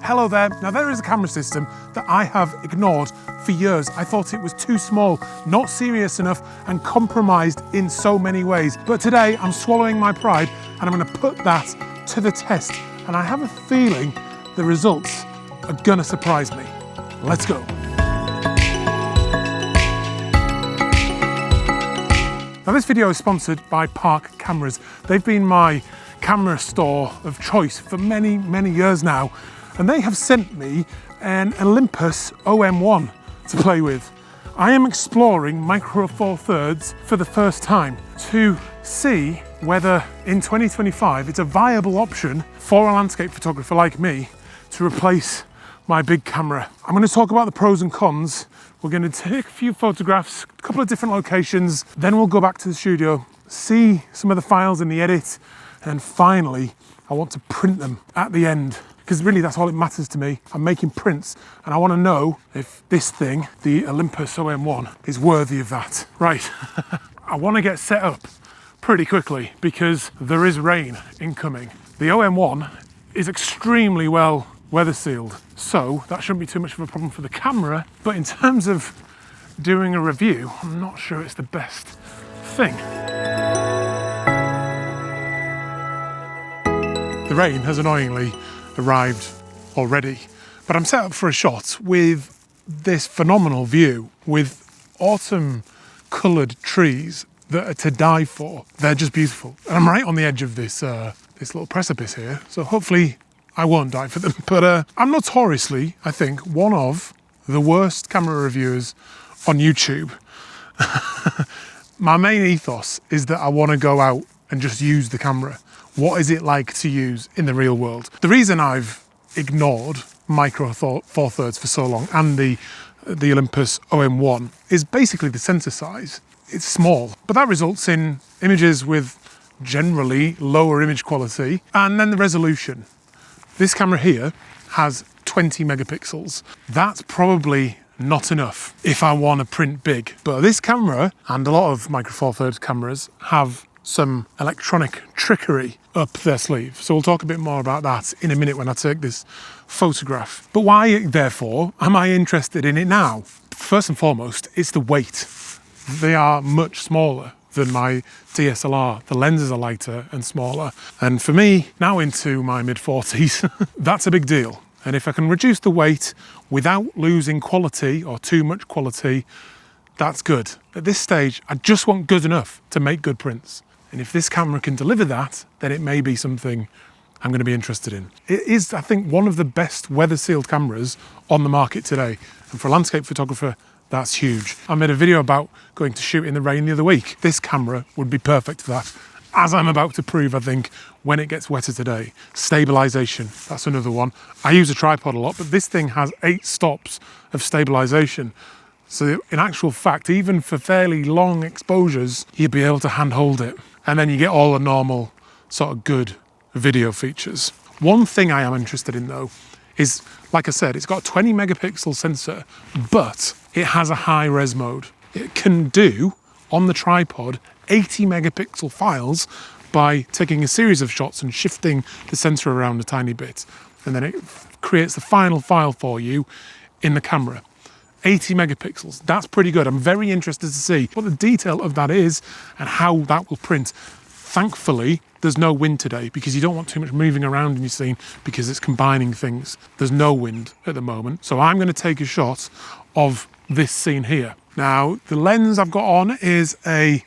Hello there. Now there is a camera system that I have ignored for years. I thought it was too small, not serious enough, and compromised in so many ways. But today I'm swallowing my pride and I'm going to put that to the test. And I have a feeling the results are going to surprise me. Let's go. Now this video is sponsored by Park Cameras. They've been my camera store of choice for many, many years now. And they have sent me an Olympus OM-1 to play with. I am exploring Micro Four Thirds for the first time to see whether in 2025 it's a viable option for a landscape photographer like me to replace my big camera. I'm going to talk about the pros and cons. We're going to take a few photographs, a couple of different locations, then we'll go back to the studio, see some of the files in the edit, and finally I want to print them at the end. Because really that's all it matters to me. I'm making prints and I want to know if this thing, the Olympus OM-1, is worthy of that. Right, I want to get set up pretty quickly because there is rain incoming. The OM-1 is extremely well weather sealed, so that shouldn't be too much of a problem for the camera. But in terms of doing a review, I'm not sure it's the best thing. The rain has annoyingly arrived already, but I'm set up for a shot with this phenomenal view with autumn coloured trees that are to die for. They're just beautiful. And I'm right on the edge of this this little precipice here, so hopefully I won't die for them. But I'm notoriously, I think, one of the worst camera reviewers on YouTube. My main ethos is that I want to go out and just use the camera. What is it like to use in the real world? The reason I've ignored Micro Four Thirds for so long and the Olympus OM-1 is basically the sensor size. It's small, but that results in images with generally lower image quality, and then the resolution. This camera here has 20 megapixels. That's probably not enough if I want to print big. But this camera, and a lot of Micro Four Thirds cameras, have some electronic trickery up their sleeve. So we'll talk a bit more about that in a minute when I take this photograph. But why, therefore, am I interested in it now? First and foremost, it's the weight. They are much smaller than my DSLR. The lenses are lighter and smaller. And for me, now into my mid-40s, that's a big deal. And if I can reduce the weight without losing quality or too much quality, that's good. At this stage, I just want good enough to make good prints. And if this camera can deliver that, then it may be something I'm going to be interested in. It is, I think, one of the best weather-sealed cameras on the market today. And for a landscape photographer, that's huge. I made a video about going to shoot in the rain the other week. This camera would be perfect for that, as I'm about to prove, I think, when it gets wetter today. Stabilization, that's another one. I use a tripod a lot, but this thing has 8 stops of stabilization. So in actual fact, even for fairly long exposures, you'd be able to handhold it. And then you get all the normal sort of good video features. One thing I am interested in though is, like I said, it's got a 20 megapixel sensor, but it has a high res mode. It can do, on the tripod, 80 megapixel files by taking a series of shots and shifting the sensor around a tiny bit. And then it creates the final file for you in the camera. 80 megapixels, that's pretty good. I'm very interested to see what the detail of that is and how that will print. Thankfully, there's no wind today because you don't want too much moving around in your scene because it's combining things. There's no wind at the moment. So I'm going to take a shot of this scene here. Now, the lens I've got on is a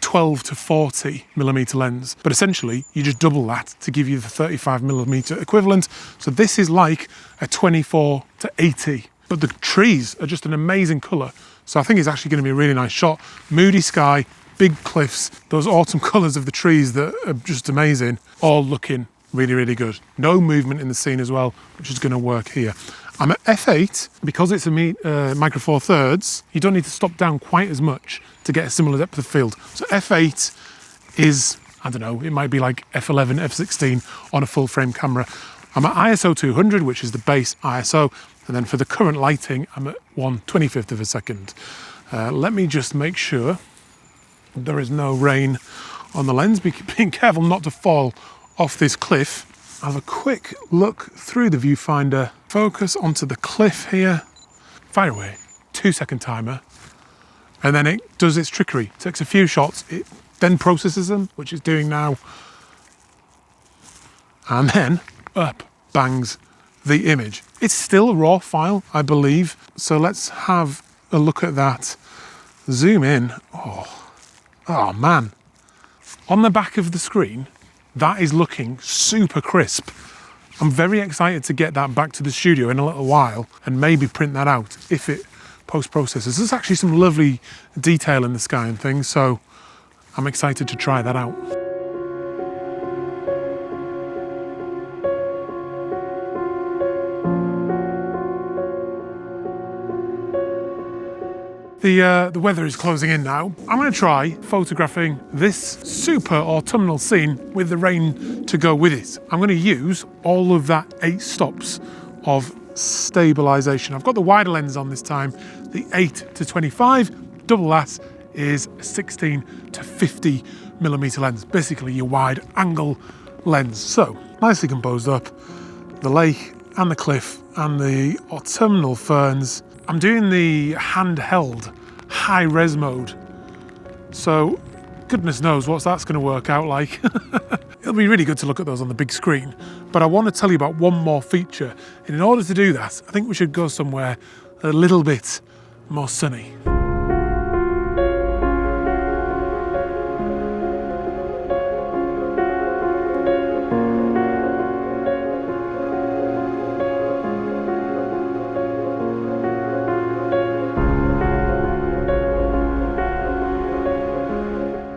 12 to 40 millimeter lens, but essentially you just double that to give you the 35 millimeter equivalent. So this is like a 24 to 80. But the trees are just an amazing colour. So I think it's actually going to be a really nice shot. Moody sky, big cliffs, those autumn colours of the trees that are just amazing, all looking really, really good. No movement in the scene as well, which is going to work here. I'm at f8, because it's a Micro Four Thirds, you don't need to stop down quite as much to get a similar depth of field. So f8 is, I don't know, it might be like f11, f16 on a full frame camera. I'm at ISO 200, which is the base ISO. And then for the current lighting, I'm at 1/25 of a second. Let me just make sure there is no rain on the lens, being careful not to fall off this cliff. Have a quick look through the viewfinder. focus onto the cliff here. Fire away. 2-second timer. And then it does its trickery. Takes a few shots. It then processes them, which it's doing now. And then up bangs the image. It's still a raw file, I believe. So let's have a look at that. Zoom in. Oh man. On the back of the screen, that is looking super crisp. I'm very excited to get that back to the studio in a little while and maybe print that out if it post-processes. There's actually some lovely detail in the sky and things, so I'm excited to try that out. The weather is closing in now. I'm going to try photographing this super autumnal scene with the rain to go with it. I'm going to use all of that 8 stops of stabilisation. I've got the wider lens on this time, the 8-25. Double that is a 16-50mm lens, basically your wide angle lens. So, nicely composed up, the lake and the cliff and the autumnal ferns. I'm doing the handheld high-res mode, so goodness knows what that's going to work out like. It'll be really good to look at those on the big screen, but I want to tell you about one more feature, and in order to do that, I think we should go somewhere a little bit more sunny.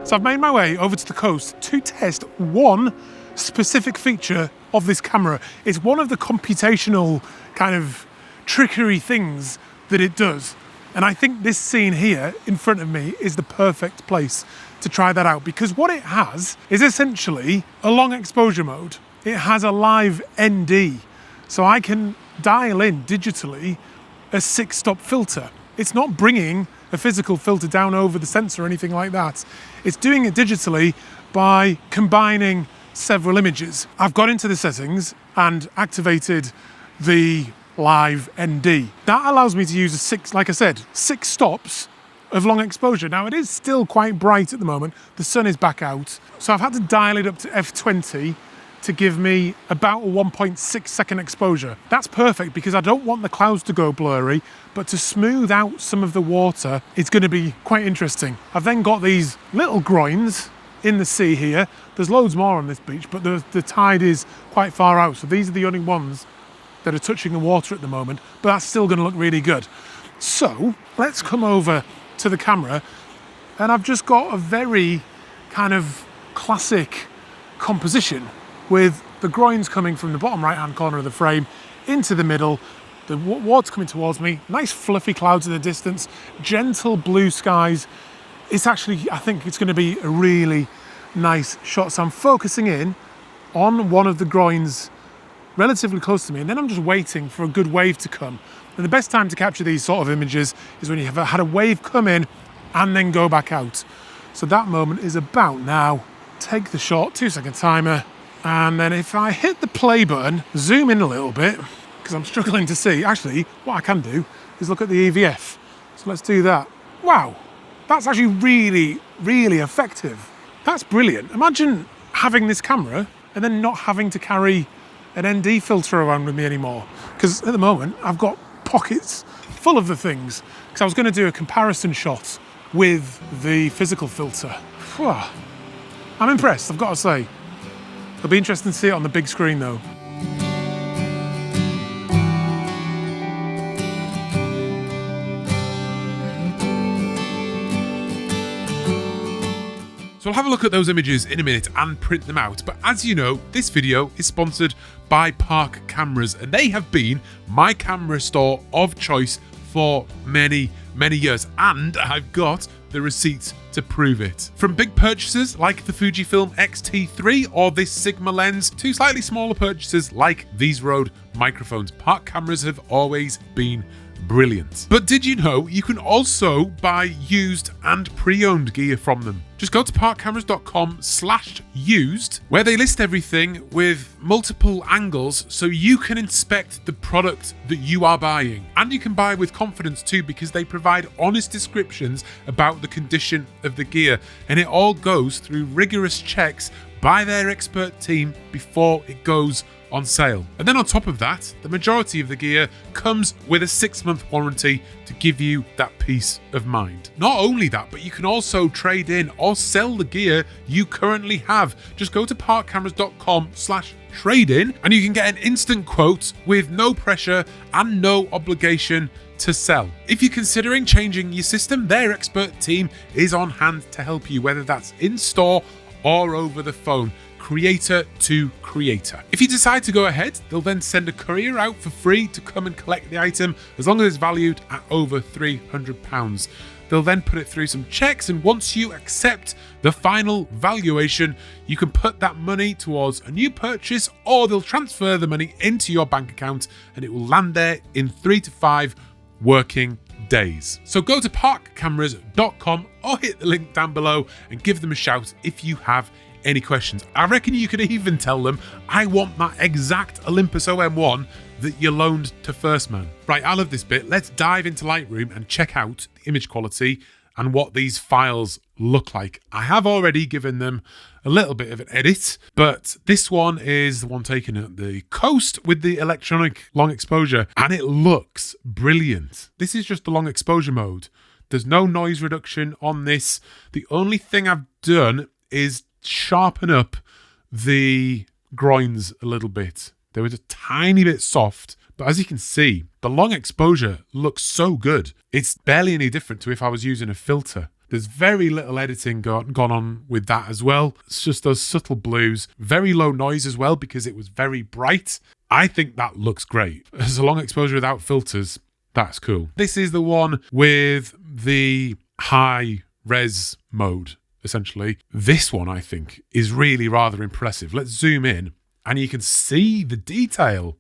So I've made my way over to the coast to test one specific feature of this camera. It's one of the computational kind of trickery things that it does. And I think this scene here in front of me is the perfect place to try that out, because what it has is essentially a long exposure mode. It has a live ND, so I can dial in digitally a 6-stop filter. It's not bringing a physical filter down over the sensor or anything like that. It's doing it digitally by combining several images. I've got into the settings and activated the live ND. That allows me to use like I said, 6 stops of long exposure. Now it is still quite bright at the moment. The sun is back out. So I've had to dial it up to f20 to give me about a 1.6 second exposure. That's perfect because I don't want the clouds to go blurry, but to smooth out some of the water, it's going to be quite interesting. I've then got these little groins in the sea here. There's loads more on this beach, but the tide is quite far out. So these are the only ones that are touching the water at the moment, but that's still going to look really good. So let's come over to the camera, and I've just got a very kind of classic composition with the groins coming from the bottom right hand corner of the frame into the middle, the water coming towards me, nice fluffy clouds in the distance, gentle blue skies. It's actually, I think it's going to be a really nice shot. So I'm focusing in on one of the groins relatively close to me, and then I'm just waiting for a good wave to come. And the best time to capture these sort of images is when you have had a wave come in and then go back out. So that moment is about now. Take the shot, 2-second timer, and then if I hit the play button, zoom in a little bit, because I'm struggling to see. Actually, what I can do is look at the EVF. So let's do that. Wow, that's actually really, really effective. That's brilliant. Imagine having this camera and then not having to carry an ND filter around with me anymore. Because at the moment, I've got pockets full of the things. Because I was going to do a comparison shot with the physical filter. Whew. I'm impressed, I've got to say. It'll be interesting to see it on the big screen though. So I'll have a look at those images in a minute and print them out, but as you know, this video is sponsored by Park Cameras, and they have been my camera store of choice for many, many years, and I've got the receipts to prove it. From big purchases like the Fujifilm X-T3 or this Sigma lens, to slightly smaller purchases like these Rode microphones, Park Cameras have always been brilliant. But did you know you can also buy used and pre-owned gear from them? Just go to parkcameras.com/used, where they list everything with multiple angles so you can inspect the product that you are buying. And you can buy with confidence too, because they provide honest descriptions about the condition of the gear, and it all goes through rigorous checks by their expert team before it goes on sale. And then on top of that, the majority of the gear comes with a 6-month warranty to give you that peace of mind. Not only that, but you can also trade in or sell the gear you currently have. Just go to parkcameras.com/trade-in and you can get an instant quote with no pressure and no obligation to sell. If you're considering changing your system, their expert team is on hand to help you, whether that's in store or over the phone, creator to creator. If you decide to go ahead, they'll then send a courier out for free to come and collect the item as long as it's valued at over £300. They'll then put it through some checks, and once you accept the final valuation, you can put that money towards a new purchase, or they'll transfer the money into your bank account and it will land there in 3 to 5 working days. So go to parkcameras.com or hit the link down below and give them a shout if you have any questions. I reckon you could even tell them, I want that exact Olympus OM-1 that you loaned to First Man. Right, I love this bit. Let's dive into Lightroom and check out the image quality and what these files look like. I have already given them a little bit of an edit, but this one is the one taken at the coast with the electronic long exposure, and it looks brilliant. This is just the long exposure mode. There's no noise reduction on this. The only thing I've done is sharpen up the groins a little bit. They were a tiny bit soft, but as you can see, the long exposure looks so good. It's barely any different to if I was using a filter. There's very little editing gone on with that as well. It's just those subtle blues, very low noise as well because it was very bright. I think that looks great. As a long exposure without filters, that's cool. This is the one with the high res mode. Essentially, this one I think is really rather impressive. Let's zoom in and you can see the detail.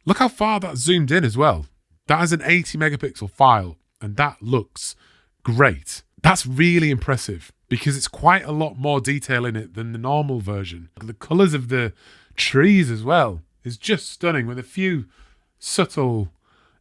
Look how far that's zoomed in as well. That is an 80 megapixel file and that looks great. That's really impressive because it's quite a lot more detail in it than the normal version. The colours of the trees as well is just stunning with a few subtle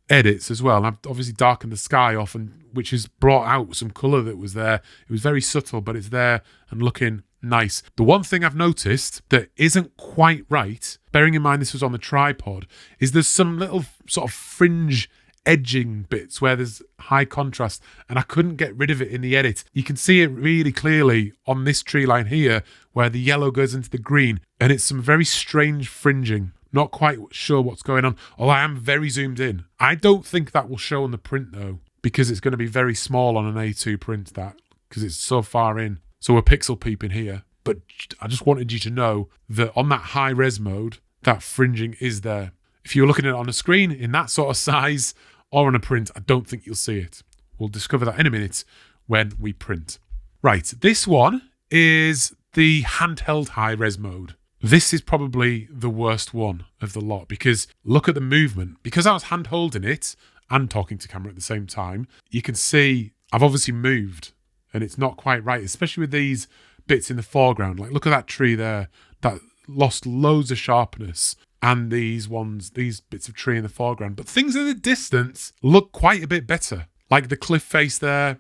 edits as well. And I've obviously darkened the sky off, and which has brought out some colour that was there. It was very subtle, but it's there and looking nice. The one thing I've noticed that isn't quite right, bearing in mind this was on the tripod, is there's some little sort of fringe edging bits where there's high contrast, and I couldn't get rid of it in the edit. You can see it really clearly on this tree line here where the yellow goes into the green, and it's some very strange fringing. Not quite sure what's going on, although I am very zoomed in. I don't think that will show on the print though, because it's going to be very small on an A2 print, that, because it's so far in. So we're pixel peeping here. But I just wanted you to know that on that high res mode, that fringing is there. If you're looking at it on a screen in that sort of size or on a print, I don't think you'll see it. We'll discover that in a minute when we print. Right, this one is the handheld high res mode. This is probably the worst one of the lot because look at the movement. Because I was hand holding it and talking to camera at the same time, you can see I've obviously moved and it's not quite right, especially with these bits in the foreground. Like look at that tree there that lost loads of sharpness, and these bits of tree in the foreground. But things in the distance look quite a bit better. Like the cliff face there,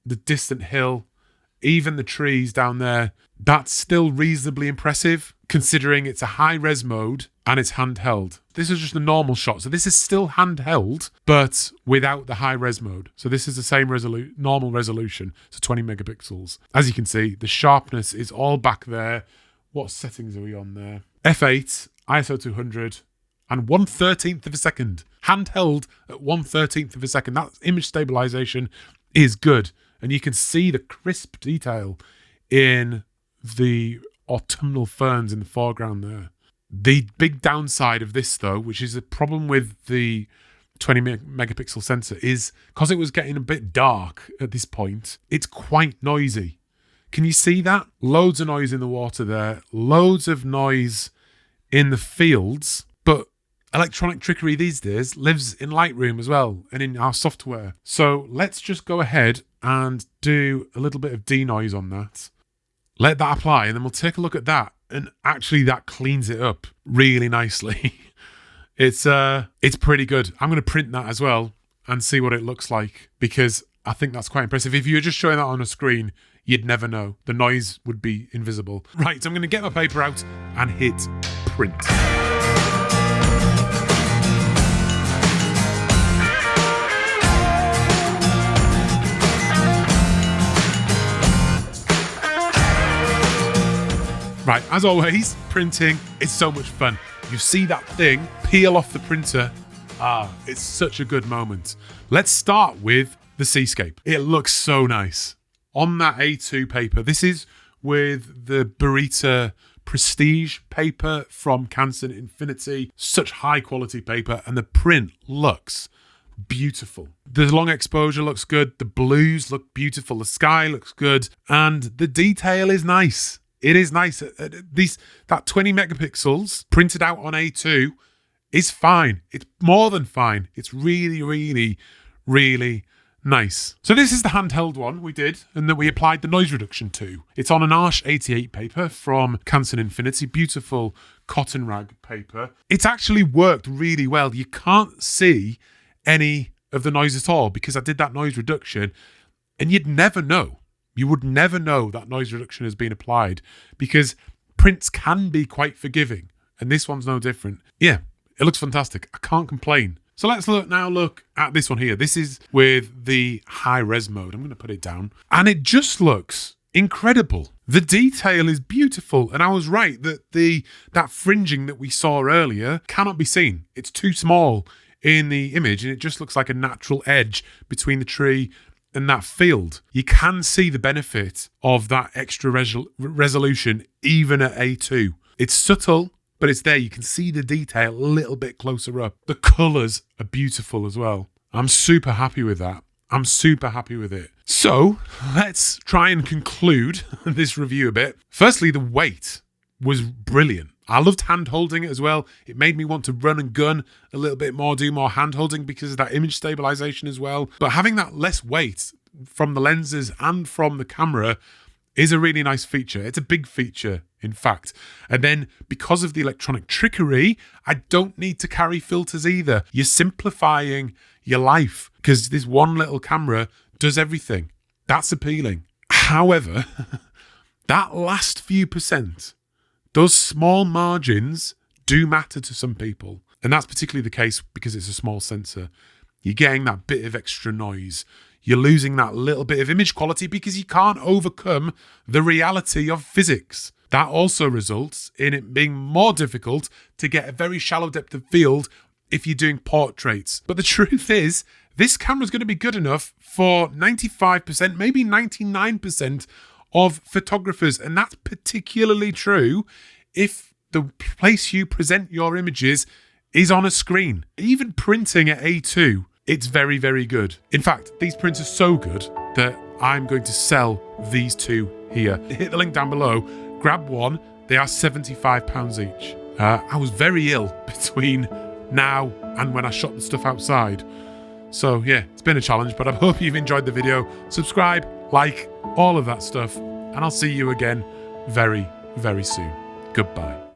the distant hill, even the trees down there. That's still reasonably impressive considering it's a high res mode and it's handheld. This is just a normal shot. So this is still handheld, but without the high res mode. So this is the same normal resolution. So 20 megapixels. As you can see, the sharpness is all back there. What settings are we on there? F8, ISO 200, and 1/13 of a second. Handheld at 1/13 of a second. That image stabilization is good. And you can see the crisp detail in the autumnal ferns in the foreground there. The big downside of this, though, which is a problem with the 20 megapixel sensor, is because it was getting a bit dark at this point, it's quite noisy. Can you see that? Loads of noise in the water there, loads of noise in the fields, but electronic trickery these days lives in Lightroom as well and in our software. So let's just go ahead and do a little bit of denoise on that. Let that apply, and then we'll take a look at that. And actually that cleans it up really nicely. It's pretty good. I'm going to print that as well and see what it looks like, because I think that's quite impressive. If you were just showing that on a screen, you'd never know. The noise would be invisible. Right, so I'm going to get my paper out and hit print. Right, as always, printing is so much fun. You see that thing peel off the printer. It's such a good moment. Let's start with the seascape. It looks so nice. On that A2 paper, this is with the Burita Prestige paper from Canson Infinity. Such high quality paper, and the print looks beautiful. The long exposure looks good. The blues look beautiful. The sky looks good. And the detail is nice. It is nice. That 20 megapixels printed out on A2 is fine. It's more than fine. It's really, really, really nice. So this is the handheld one we did and that we applied the noise reduction to. It's on an Arch 88 paper from Canson Infinity. Beautiful cotton rag paper. It's actually worked really well. You can't see any of the noise at all because I did that noise reduction, and you'd never know. You would never know that noise reduction has been applied because prints can be quite forgiving, and this one's no different. Yeah, it looks fantastic. I can't complain. So let's look at this one here. This is with the high res mode. I'm going to put it down, and it just looks incredible. The detail is beautiful, and I was right that that fringing that we saw earlier cannot be seen. It's too small in the image, and it just looks like a natural edge between the tree and that field. You can see the benefit of that extra resolution even at A2. It's subtle, but it's there. You can see the detail a little bit closer up. The colours are beautiful as well. I'm super happy with that. I'm super happy with it. So let's try and conclude this review a bit. Firstly, the weight was brilliant. I loved hand holding it as well. It made me want to run and gun a little bit more, do more hand holding because of that image stabilization as well. But having that less weight from the lenses and from the camera is a really nice feature. It's a big feature, in fact. And then because of the electronic trickery, I don't need to carry filters either. You're simplifying your life because this one little camera does everything. That's appealing. However, that last few percent, those small margins do matter to some people. And that's particularly the case because it's a small sensor. You're getting that bit of extra noise. You're losing that little bit of image quality because you can't overcome the reality of physics. That also results in it being more difficult to get a very shallow depth of field if you're doing portraits. But the truth is, this camera's going to be good enough for 95%, maybe 99% of photographers, and that's particularly true if the place you present your images is on a screen. Even printing at A2, it's very, very good. In fact, these prints are so good that I'm going to sell these two here. Hit the link down below, grab one. They are £75 each. I was very ill between now and when I shot the stuff outside. So yeah, it's been a challenge, but I hope you've enjoyed the video. Subscribe, like, all of that stuff, and I'll see you again very, very soon. Goodbye.